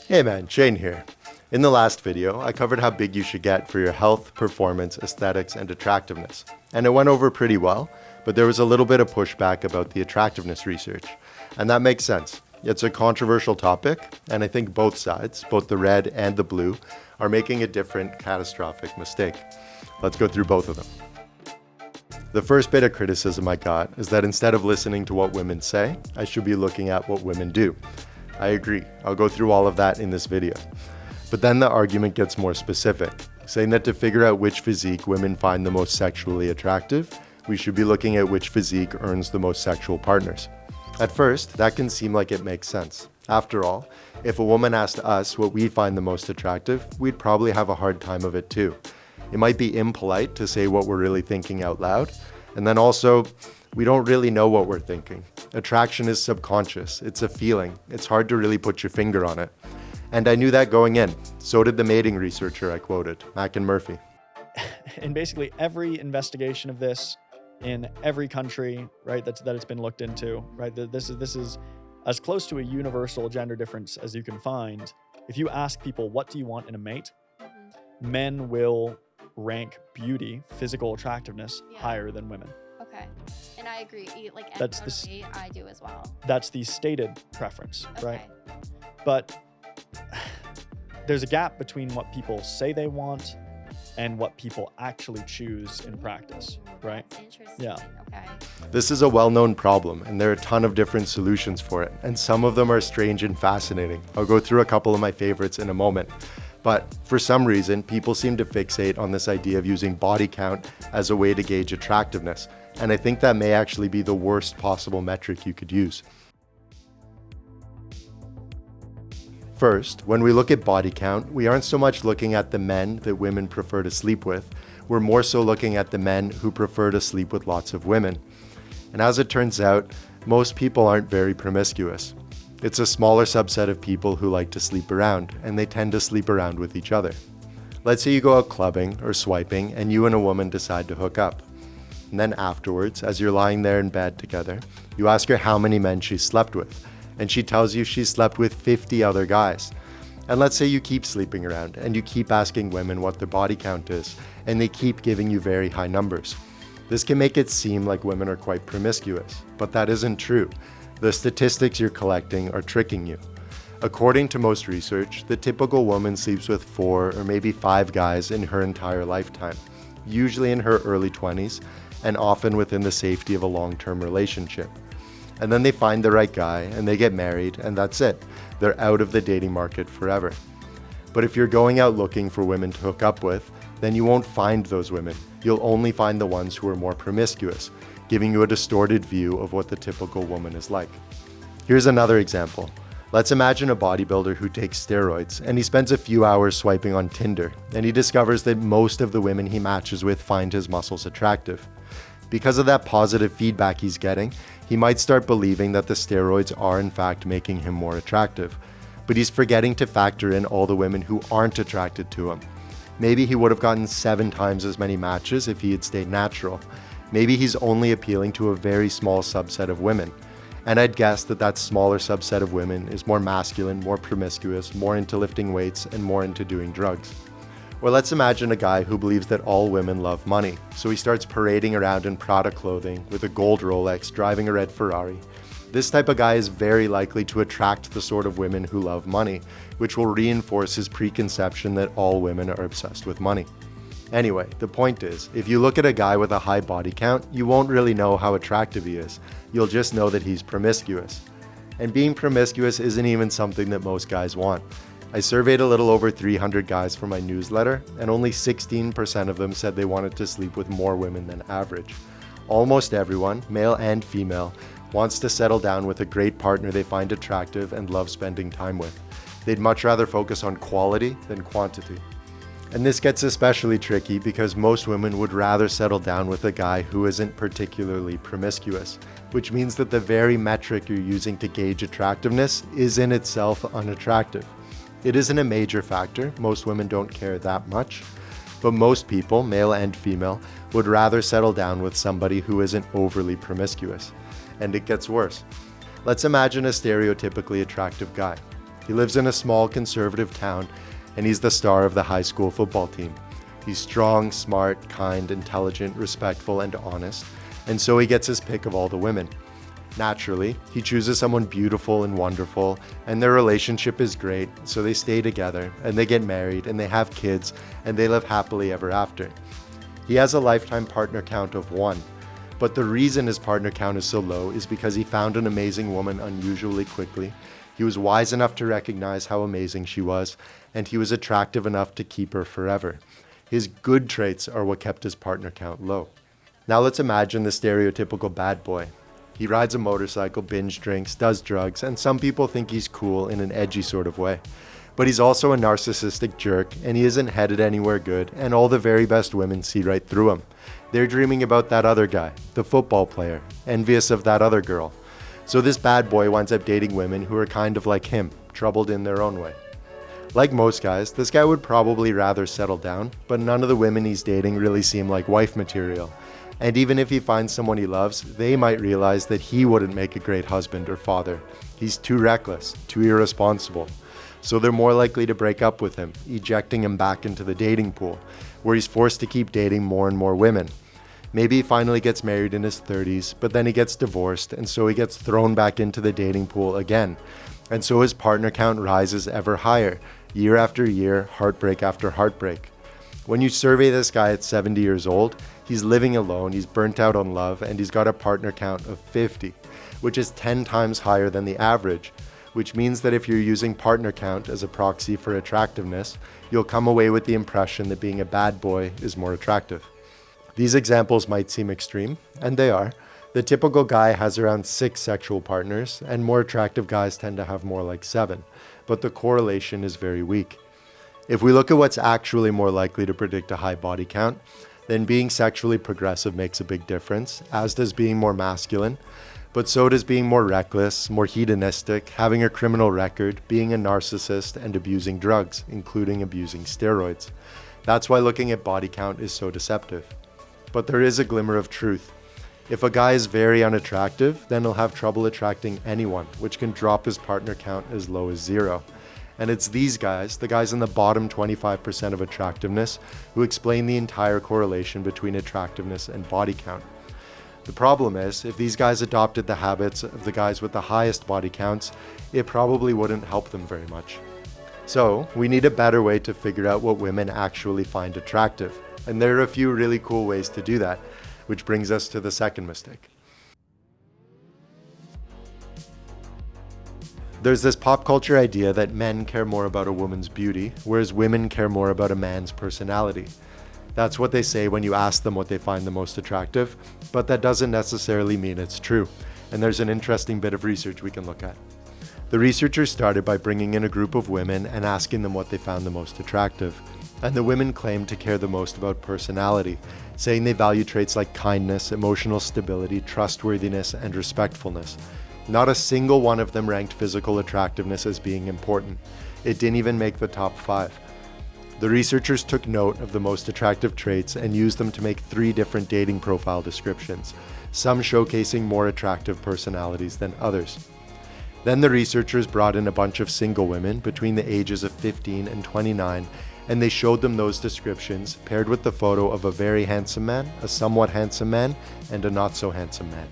Hey man, Shane here. In the last video, I covered how big you should get for your health, performance, aesthetics, and attractiveness. And it went over pretty well, but there was a little bit of pushback about the attractiveness research. And that makes sense. It's a controversial topic, and I think both sides, both the red and the blue, are making a different catastrophic mistake. Let's go through both of them. The first bit of criticism I got is that instead of listening to what women say, I should be looking at what women do. I agree. I'll go through all of that in this video. But then the argument gets more specific, saying that to figure out which physique women find the most sexually attractive, we should be looking at which physique earns the most sexual partners. At first, that can seem like it makes sense. After all, if a woman asked us what we find the most attractive, we'd probably have a hard time of it too. It might be impolite to say what we're really thinking out loud, and then also, we don't really know what we're thinking. Attraction is subconscious, it's a feeling, it's hard to really put your finger on it. And I knew that going in. So did the mating researcher I quoted, Mack and Murphy. In basically every investigation of this, in every country, right, that it's been looked into, right, this is as close to a universal gender difference as you can find. If you ask people, what do you want in a mate? Men will rank beauty, physical attractiveness, higher than women. Okay, and I agree. Like That's I do as well. That's the stated preference, Okay. right? But there's a gap between what people say they want and what people actually choose in practice, right? That's interesting. Yeah. Okay. This is a well-known problem, and there are a ton of different solutions for it, and some of them are strange and fascinating. I'll go through a couple of my favorites in a moment. But for some reason, people seem to fixate on this idea of using body count as a way to gauge attractiveness, and I think that may actually be the worst possible metric you could use. First, when we look at body count, we aren't so much looking at the men that women prefer to sleep with, we're more so looking at the men who prefer to sleep with lots of women. And as it turns out, most people aren't very promiscuous. It's a smaller subset of people who like to sleep around, and they tend to sleep around with each other. Let's say you go out clubbing or swiping, and you and a woman decide to hook up. And then afterwards, as you're lying there in bed together, you ask her how many men she's slept with, and she tells you she's slept with 50 other guys. And let's say you keep sleeping around, and you keep asking women what their body count is, and they keep giving you very high numbers. This can make it seem like women are quite promiscuous, but that isn't true. The statistics you're collecting are tricking you. According to most research, the typical woman sleeps with 4 or maybe 5 guys in her entire lifetime, usually in her early 20s, and often within the safety of a long-term relationship. And then they find the right guy, and they get married, and that's it. They're out of the dating market forever. But if you're going out looking for women to hook up with, then you won't find those women. You'll only find the ones who are more promiscuous, giving you a distorted view of what the typical woman is like. Here's another example. Let's imagine a bodybuilder who takes steroids, and he spends a few hours swiping on Tinder, and he discovers that most of the women he matches with find his muscles attractive. Because of that positive feedback he's getting, he might start believing that the steroids are in fact making him more attractive. But he's forgetting to factor in all the women who aren't attracted to him. Maybe he would have gotten 7 times as many matches if he had stayed natural. Maybe he's only appealing to a very small subset of women. And I'd guess that that smaller subset of women is more masculine, more promiscuous, more into lifting weights, and more into doing drugs. Or let's imagine a guy who believes that all women love money, so he starts parading around in Prada clothing with a gold Rolex, driving a red Ferrari. This type of guy is very likely to attract the sort of women who love money, which will reinforce his preconception that all women are obsessed with money. Anyway, the point is, if you look at a guy with a high body count, you won't really know how attractive he is. You'll just know that he's promiscuous. And being promiscuous isn't even something that most guys want. I surveyed a little over 300 guys for my newsletter, and only 16% of them said they wanted to sleep with more women than average. Almost everyone, male and female, wants to settle down with a great partner they find attractive and love spending time with. They'd much rather focus on quality than quantity. And this gets especially tricky because most women would rather settle down with a guy who isn't particularly promiscuous, which means that the very metric you're using to gauge attractiveness is in itself unattractive. It isn't a major factor, most women don't care that much, but most people, male and female, would rather settle down with somebody who isn't overly promiscuous. And it gets worse. Let's imagine a stereotypically attractive guy. He lives in a small conservative town, and he's the star of the high school football team. He's strong, smart, kind, intelligent, respectful, and honest, and so he gets his pick of all the women. Naturally, he chooses someone beautiful and wonderful, and their relationship is great, so they stay together, and they get married, and they have kids, and they live happily ever after. He has a lifetime partner count of 1, but the reason his partner count is so low is because he found an amazing woman unusually quickly. He was wise enough to recognize how amazing she was, and he was attractive enough to keep her forever. His good traits are what kept his partner count low. Now let's imagine the stereotypical bad boy. He rides a motorcycle, binge drinks, does drugs, and some people think he's cool in an edgy sort of way. But he's also a narcissistic jerk, and he isn't headed anywhere good, and all the very best women see right through him. They're dreaming about that other guy, the football player, envious of that other girl. So this bad boy winds up dating women who are kind of like him, troubled in their own way. Like most guys, this guy would probably rather settle down, but none of the women he's dating really seem like wife material. And even if he finds someone he loves, they might realize that he wouldn't make a great husband or father. He's too reckless, too irresponsible. So they're more likely to break up with him, ejecting him back into the dating pool, where he's forced to keep dating more and more women. Maybe he finally gets married in his 30s, but then he gets divorced, and so he gets thrown back into the dating pool again. And so his partner count rises ever higher, year after year, heartbreak after heartbreak. When you survey this guy at 70 years old, he's living alone, he's burnt out on love, and he's got a partner count of 50, which is 10 times higher than the average, which means that if you're using partner count as a proxy for attractiveness, you'll come away with the impression that being a bad boy is more attractive. These examples might seem extreme, and they are. The typical guy has around 6 sexual partners, and more attractive guys tend to have more like 7, but the correlation is very weak. If we look at what's actually more likely to predict a high body count, then being sexually progressive makes a big difference, as does being more masculine, but so does being more reckless, more hedonistic, having a criminal record, being a narcissist, and abusing drugs, including abusing steroids. That's why looking at body count is so deceptive. But there is a glimmer of truth. If a guy is very unattractive, then he'll have trouble attracting anyone, which can drop his partner count as low as 0. And it's these guys, the guys in the bottom 25% of attractiveness, who explain the entire correlation between attractiveness and body count. The problem is, if these guys adopted the habits of the guys with the highest body counts, it probably wouldn't help them very much. So, we need a better way to figure out what women actually find attractive. And there are a few really cool ways to do that, which brings us to the second mistake. There's this pop culture idea that men care more about a woman's beauty, whereas women care more about a man's personality. That's what they say when you ask them what they find the most attractive, but that doesn't necessarily mean it's true. And there's an interesting bit of research we can look at. The researchers started by bringing in a group of women and asking them what they found the most attractive. And the women claimed to care the most about personality, saying they value traits like kindness, emotional stability, trustworthiness, and respectfulness. Not a single one of them ranked physical attractiveness as being important. It didn't even make the top 5. The researchers took note of the most attractive traits and used them to make 3 different dating profile descriptions, some showcasing more attractive personalities than others. Then the researchers brought in a bunch of single women between the ages of 15 and 29, and they showed them those descriptions paired with the photo of a very handsome man, a somewhat handsome man, and a not so handsome man.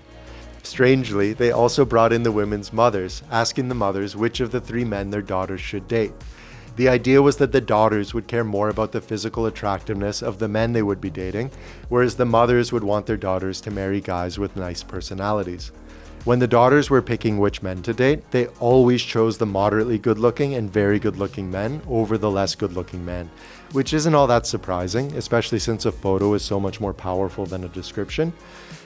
Strangely, they also brought in the women's mothers, asking the mothers which of the 3 men their daughters should date. The idea was that the daughters would care more about the physical attractiveness of the men they would be dating, whereas the mothers would want their daughters to marry guys with nice personalities. When the daughters were picking which men to date, they always chose the moderately good-looking and very good-looking men over the less good-looking men, which isn't all that surprising, especially since a photo is so much more powerful than a description.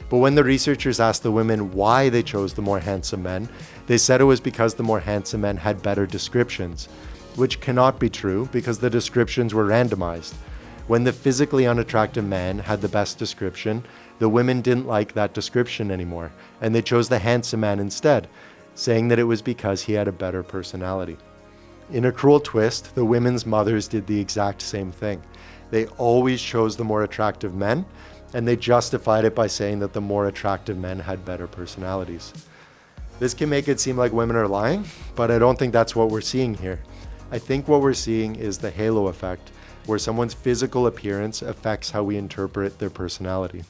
But when the researchers asked the women why they chose the more handsome men, they said it was because the more handsome men had better descriptions, which cannot be true because the descriptions were randomized. When the physically unattractive man had the best description, the women didn't like that description anymore, and they chose the handsome man instead, saying that it was because he had a better personality. In a cruel twist, the women's mothers did the exact same thing. They always chose the more attractive men, and they justified it by saying that the more attractive men had better personalities. This can make it seem like women are lying, but I don't think that's what we're seeing here. I think what we're seeing is the halo effect, where someone's physical appearance affects how we interpret their personality.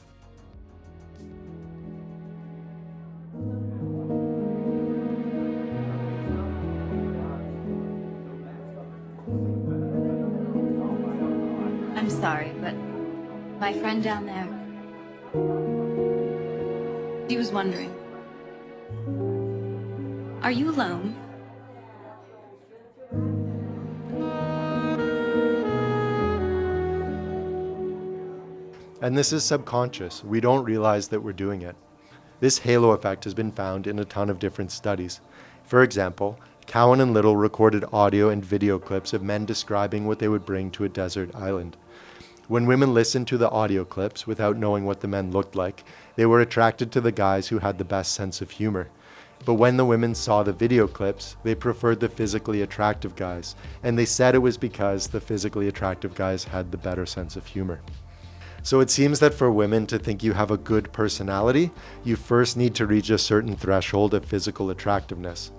I'm sorry, but my friend down there, she was wondering, are you alone? And this is subconscious. We don't realize that we're doing it. This halo effect has been found in a ton of different studies. For example, Cowan and Little recorded audio and video clips of men describing what they would bring to a desert island. When women listened to the audio clips without knowing what the men looked like, they were attracted to the guys who had the best sense of humor. But when the women saw the video clips, they preferred the physically attractive guys, and they said it was because the physically attractive guys had the better sense of humor. So it seems that for women to think you have a good personality, you first need to reach a certain threshold of physical attractiveness.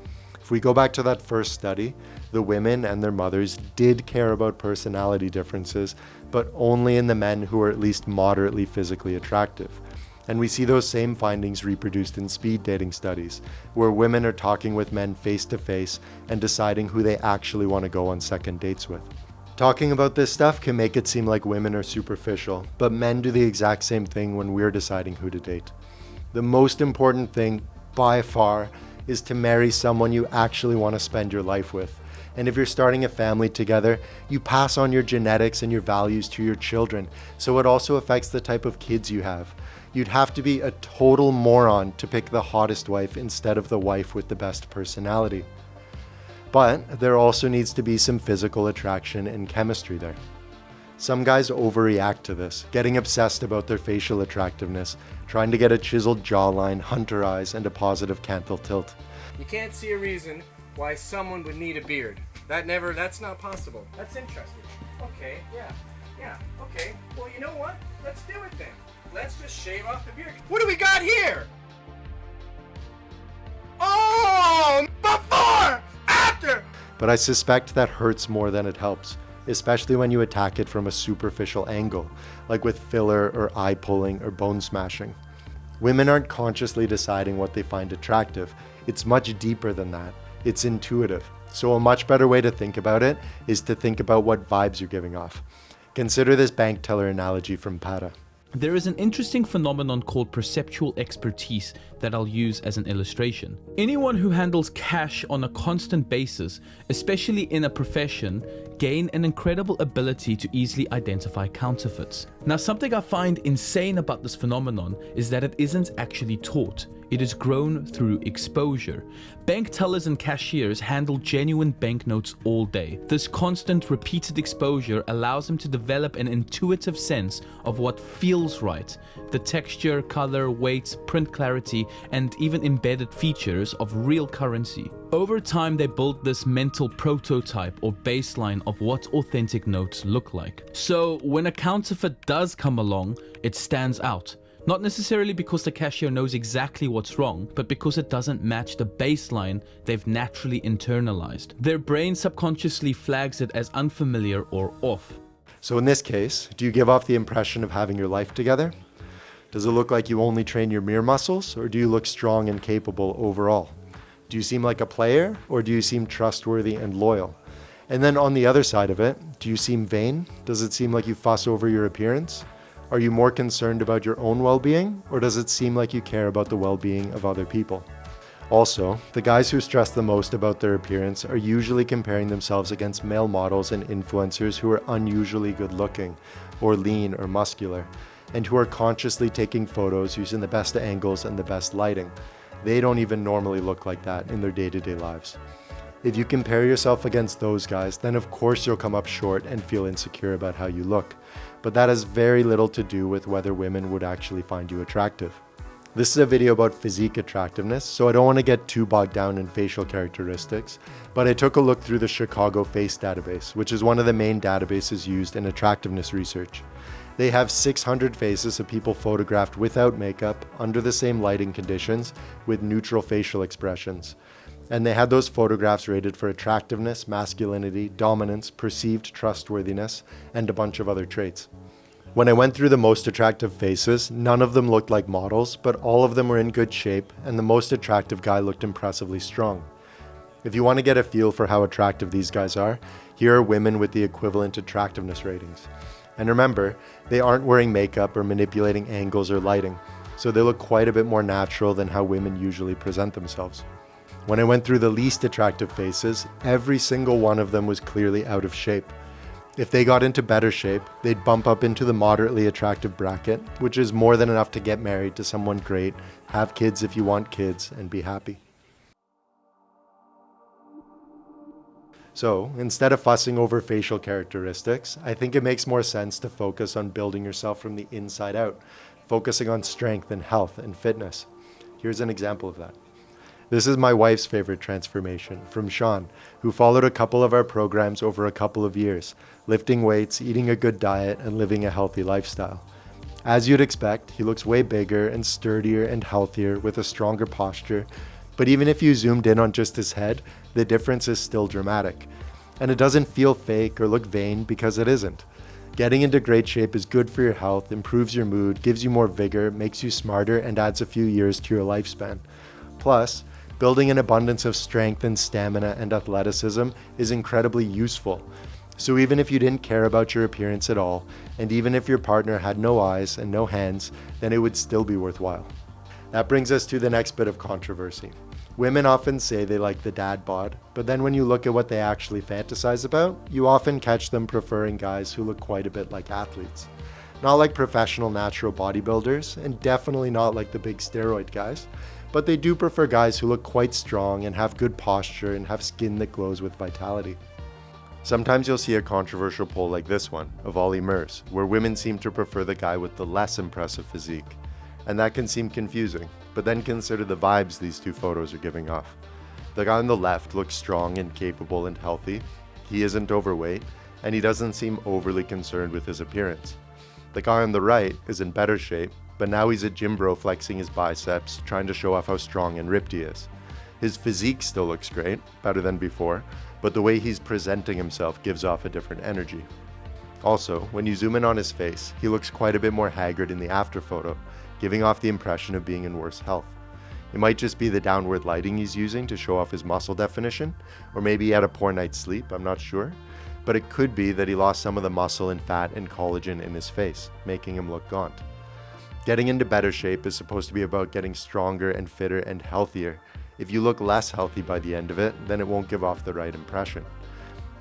If we go back to that first study, the women and their mothers did care about personality differences, but only in the men who were at least moderately physically attractive. And we see those same findings reproduced in speed dating studies, where women are talking with men face to face and deciding who they actually want to go on second dates with. Talking about this stuff can make it seem like women are superficial, but men do the exact same thing when we're deciding who to date. The most important thing, by far, is to marry someone you actually want to spend your life with. And if you're starting a family together, you pass on your genetics and your values to your children, so it also affects the type of kids you have. You'd have to be a total moron to pick the hottest wife instead of the wife with the best personality. But there also needs to be some physical attraction and chemistry there. Some guys overreact to this, getting obsessed about their facial attractiveness, trying to get a chiseled jawline, hunter eyes, and a positive canthal tilt. You can't see a reason why someone would need a beard. That's not possible. That's interesting. Okay, yeah, okay. Well, you know what? Let's do it then. Let's just shave off the beard. What do we got here? Oh, before! After! But I suspect that hurts more than it helps, especially when you attack it from a superficial angle, like with filler or eye pulling or bone smashing. Women aren't consciously deciding what they find attractive. It's much deeper than that. It's intuitive. So a much better way to think about it is to think about what vibes you're giving off. Consider this bank teller analogy from Para. There is an interesting phenomenon called perceptual expertise that I'll use as an illustration. Anyone who handles cash on a constant basis, especially in a profession, gain an incredible ability to easily identify counterfeits. Now, something I find insane about this phenomenon is that it isn't actually taught. It is grown through exposure. Bank tellers and cashiers handle genuine banknotes all day. This constant, repeated exposure allows them to develop an intuitive sense of what feels right. The texture, color, weight, print clarity, and even embedded features of real currency. Over time, they build this mental prototype or baseline of what authentic notes look like. So when a counterfeit does come along, it stands out. Not necessarily because the cashier knows exactly what's wrong, but because it doesn't match the baseline they've naturally internalized. Their brain subconsciously flags it as unfamiliar or off. So in this case, do you give off the impression of having your life together? Does it look like you only train your mirror muscles, or do you look strong and capable overall? Do you seem like a player, or do you seem trustworthy and loyal? And then on the other side of it, do you seem vain? Does it seem like you fuss over your appearance? Are you more concerned about your own well-being, or does it seem like you care about the well-being of other people? Also, the guys who stress the most about their appearance are usually comparing themselves against male models and influencers who are unusually good-looking, or lean or muscular, and who are consciously taking photos using the best angles and the best lighting. They don't even normally look like that in their day-to-day lives. If you compare yourself against those guys, then of course you'll come up short and feel insecure about how you look. But that has very little to do with whether women would actually find you attractive. This is a video about physique attractiveness, so I don't want to get too bogged down in facial characteristics, but I took a look through the Chicago Face Database, which is one of the main databases used in attractiveness research. They have 600 faces of people photographed without makeup, under the same lighting conditions, with neutral facial expressions. And they had those photographs rated for attractiveness, masculinity, dominance, perceived trustworthiness, and a bunch of other traits. When I went through the most attractive faces, none of them looked like models, but all of them were in good shape, and the most attractive guy looked impressively strong. If you want to get a feel for how attractive these guys are, here are women with the equivalent attractiveness ratings. And remember, they aren't wearing makeup or manipulating angles or lighting, so they look quite a bit more natural than how women usually present themselves. When I went through the least attractive faces, every single one of them was clearly out of shape. If they got into better shape, they'd bump up into the moderately attractive bracket, which is more than enough to get married to someone great, have kids if you want kids, and be happy. So, instead of fussing over facial characteristics, I think it makes more sense to focus on building yourself from the inside out, focusing on strength and health and fitness. Here's an example of that. This is my wife's favorite transformation, from Sean, who followed a couple of our programs over a couple of years, lifting weights, eating a good diet, and living a healthy lifestyle. As you'd expect, he looks way bigger and sturdier and healthier with a stronger posture, but even if you zoomed in on just his head, the difference is still dramatic. And it doesn't feel fake or look vain because it isn't. Getting into great shape is good for your health, improves your mood, gives you more vigor, makes you smarter, and adds a few years to your lifespan. Plus, building an abundance of strength and stamina and athleticism is incredibly useful. So even if you didn't care about your appearance at all, and even if your partner had no eyes and no hands, then it would still be worthwhile. That brings us to the next bit of controversy. Women often say they like the dad bod, but then when you look at what they actually fantasize about, you often catch them preferring guys who look quite a bit like athletes. Not like professional natural bodybuilders, and definitely not like the big steroid guys, but they do prefer guys who look quite strong and have good posture and have skin that glows with vitality. Sometimes you'll see a controversial poll like this one, of Ollie Murs, where women seem to prefer the guy with the less impressive physique. And that can seem confusing, but then consider the vibes these two photos are giving off. The guy on the left looks strong and capable and healthy, he isn't overweight, and he doesn't seem overly concerned with his appearance. The guy on the right is in better shape, but now he's a gym bro flexing his biceps, trying to show off how strong and ripped he is. His physique still looks great, better than before, but the way he's presenting himself gives off a different energy. Also, when you zoom in on his face, he looks quite a bit more haggard in the after photo, giving off the impression of being in worse health. It might just be the downward lighting he's using to show off his muscle definition, or maybe he had a poor night's sleep, I'm not sure. But it could be that he lost some of the muscle and fat and collagen in his face, making him look gaunt. Getting into better shape is supposed to be about getting stronger and fitter and healthier. If you look less healthy by the end of it, then it won't give off the right impression.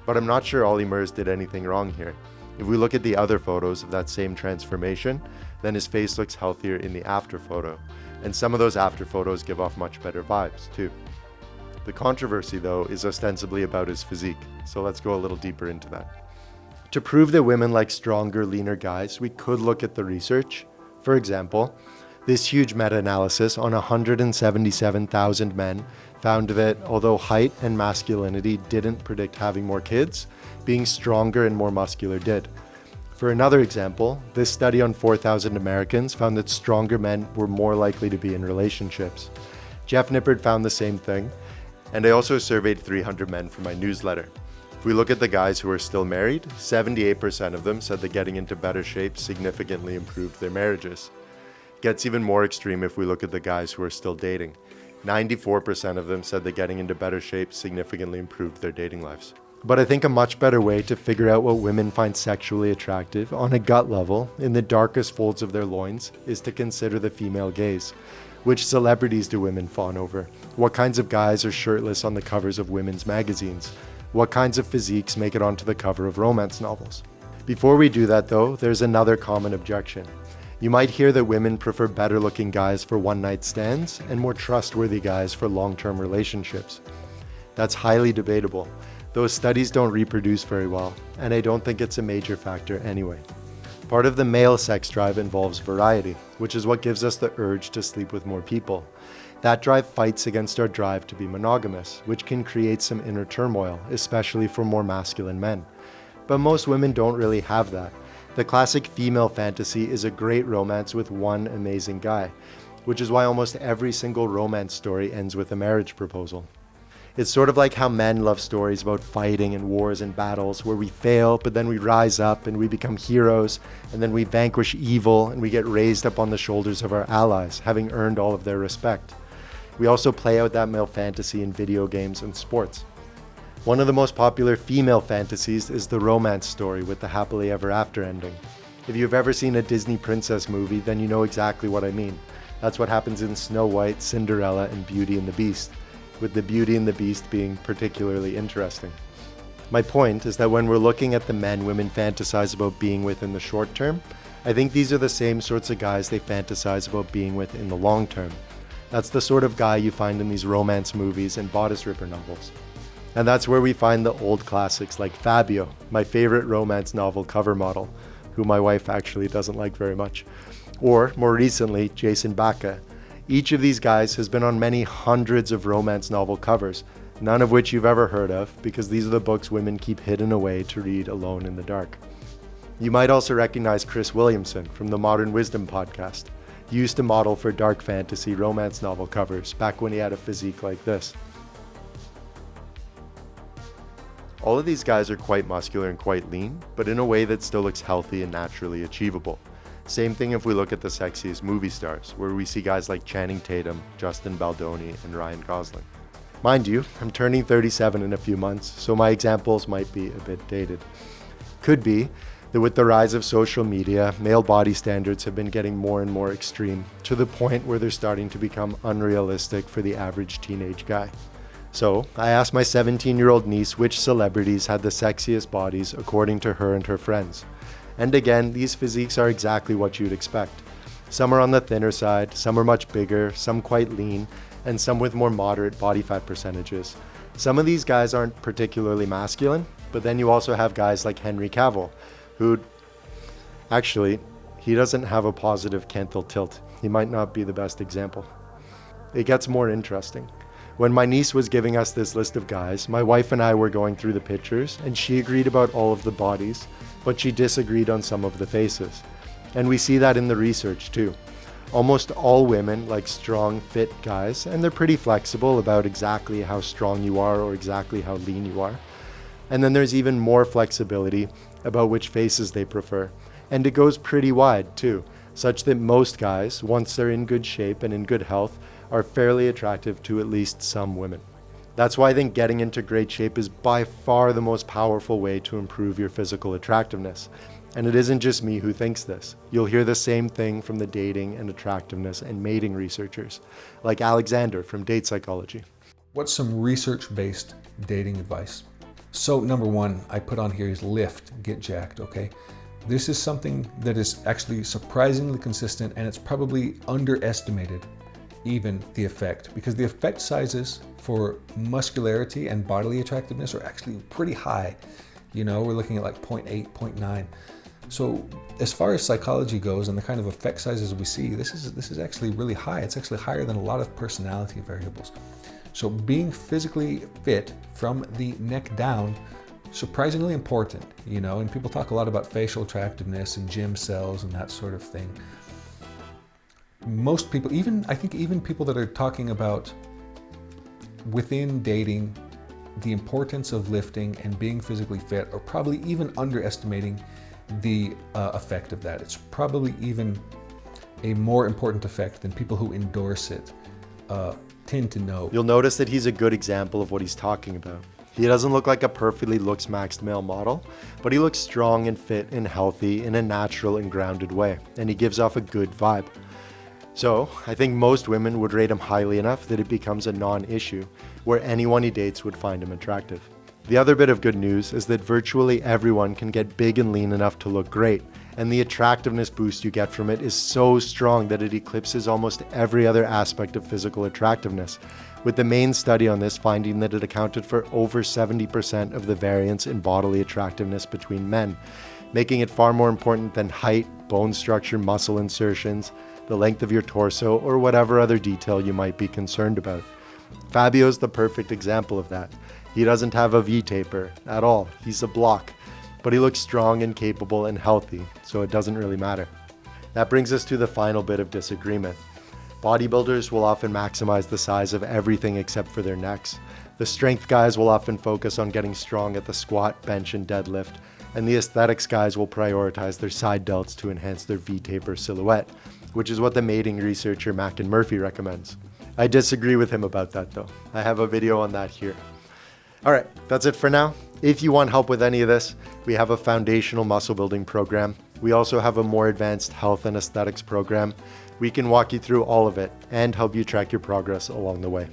But I'm not sure Ollie Murs did anything wrong here. If we look at the other photos of that same transformation, then his face looks healthier in the after photo, and some of those after photos give off much better vibes too. The controversy though is ostensibly about his physique, so let's go a little deeper into that. To prove that women like stronger, leaner guys, we could look at the research. For example, this huge meta-analysis on 177,000 men found that although height and masculinity didn't predict having more kids, being stronger and more muscular did. For another example, this study on 4,000 Americans found that stronger men were more likely to be in relationships. Jeff Nippard found the same thing, and I also surveyed 300 men for my newsletter. If we look at the guys who are still married, 78% of them said that getting into better shape significantly improved their marriages. It gets even more extreme if we look at the guys who are still dating. 94% of them said that getting into better shape significantly improved their dating lives. But I think a much better way to figure out what women find sexually attractive on a gut level, in the darkest folds of their loins, is to consider the female gaze. Which celebrities do women fawn over? What kinds of guys are shirtless on the covers of women's magazines? What kinds of physiques make it onto the cover of romance novels? Before we do that though, there's another common objection. You might hear that women prefer better looking guys for one-night stands and more trustworthy guys for long-term relationships. That's highly debatable. Those studies don't reproduce very well, and I don't think it's a major factor anyway. Part of the male sex drive involves variety, which is what gives us the urge to sleep with more people. That drive fights against our drive to be monogamous, which can create some inner turmoil, especially for more masculine men. But most women don't really have that. The classic female fantasy is a great romance with one amazing guy, which is why almost every single romance story ends with a marriage proposal. It's sort of like how men love stories about fighting and wars and battles, where we fail, but then we rise up and we become heroes, and then we vanquish evil and we get raised up on the shoulders of our allies, having earned all of their respect. We also play out that male fantasy in video games and sports. One of the most popular female fantasies is the romance story with the happily ever after ending. If you've ever seen a Disney princess movie, then you know exactly what I mean. That's what happens in Snow White, Cinderella, and Beauty and the Beast, with the Beauty and the Beast being particularly interesting. My point is that when we're looking at the men women fantasize about being with in the short term, I think these are the same sorts of guys they fantasize about being with in the long term. That's the sort of guy you find in these romance movies and bodice ripper novels. And that's where we find the old classics like Fabio, my favorite romance novel cover model, who my wife actually doesn't like very much. Or, more recently, Jason Bacca. Each of these guys has been on many hundreds of romance novel covers, none of which you've ever heard of, because these are the books women keep hidden away to read alone in the dark. You might also recognize Chris Williamson from the Modern Wisdom podcast. He used to model for dark fantasy romance novel covers back when he had a physique like this. All of these guys are quite muscular and quite lean, but in a way that still looks healthy and naturally achievable. Same thing if we look at the sexiest movie stars, where we see guys like Channing Tatum, Justin Baldoni, and Ryan Gosling. Mind you, I'm turning 37 in a few months, so my examples might be a bit dated. Could be that with the rise of social media, male body standards have been getting more and more extreme, to the point where they're starting to become unrealistic for the average teenage guy. So, I asked my 17-year-old niece which celebrities had the sexiest bodies according to her and her friends. And again, these physiques are exactly what you'd expect. Some are on the thinner side, some are much bigger, some quite lean, and some with more moderate body fat percentages. Some of these guys aren't particularly masculine, but then you also have guys like Henry Cavill, who actually, he doesn't have a positive canthal tilt. He might not be the best example. It gets more interesting. When my niece was giving us this list of guys, my wife and I were going through the pictures, and she agreed about all of the bodies, but she disagreed on some of the faces. And we see that in the research too. Almost all women like strong, fit guys, and they're pretty flexible about exactly how strong you are or exactly how lean you are. And then there's even more flexibility about which faces they prefer. And it goes pretty wide too, such that most guys, once they're in good shape and in good health, are fairly attractive to at least some women. That's why I think getting into great shape is by far the most powerful way to improve your physical attractiveness. And it isn't just me who thinks this. You'll hear the same thing from the dating and attractiveness and mating researchers, like Alexander from Date Psychology. What's some research-based dating advice? So number one, I put on here is lift, get jacked, okay? This is something that is actually surprisingly consistent, and it's probably underestimated even the effect, because the effect sizes for muscularity and bodily attractiveness are actually pretty high. You know, we're looking at like 0.8, 0.9. So as far as psychology goes and the kind of effect sizes we see, this is actually really high. It's actually higher than a lot of personality variables. So being physically fit from the neck down, surprisingly important, you know, and people talk a lot about facial attractiveness and gym cells and that sort of thing. Most people, I think even people that are talking about within dating the importance of lifting and being physically fit are probably even underestimating the effect of that. It's probably even a more important effect than people who endorse it tend to know. You'll notice that he's a good example of what he's talking about. He doesn't look like a perfectly looks-maxed male model, but he looks strong and fit and healthy in a natural and grounded way, and he gives off a good vibe. So, I think most women would rate him highly enough that it becomes a non-issue, where anyone he dates would find him attractive. The other bit of good news is that virtually everyone can get big and lean enough to look great, and the attractiveness boost you get from it is so strong that it eclipses almost every other aspect of physical attractiveness, with the main study on this finding that it accounted for over 70% of the variance in bodily attractiveness between men, making it far more important than height, bone structure, muscle insertions, the length of your torso, or whatever other detail you might be concerned about. Fabio's the perfect example of that. He doesn't have a V-taper at all. He's a block. but he looks strong and capable and healthy, so it doesn't really matter. That brings us to the final bit of disagreement. Bodybuilders will often maximize the size of everything except for their necks. The strength guys will often focus on getting strong at the squat, bench, and deadlift, and the aesthetics guys will prioritize their side delts to enhance their V-taper silhouette, which is what the mating researcher Mackin Murphy recommends. I disagree with him about that though. I have a video on that here. Alright, that's it for now. If you want help with any of this, we have a foundational muscle building program. We also have a more advanced health and aesthetics program. We can walk you through all of it and help you track your progress along the way.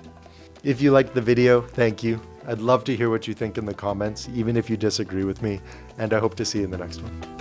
If you liked the video, thank you. I'd love to hear what you think in the comments, even if you disagree with me, and I hope to see you in the next one.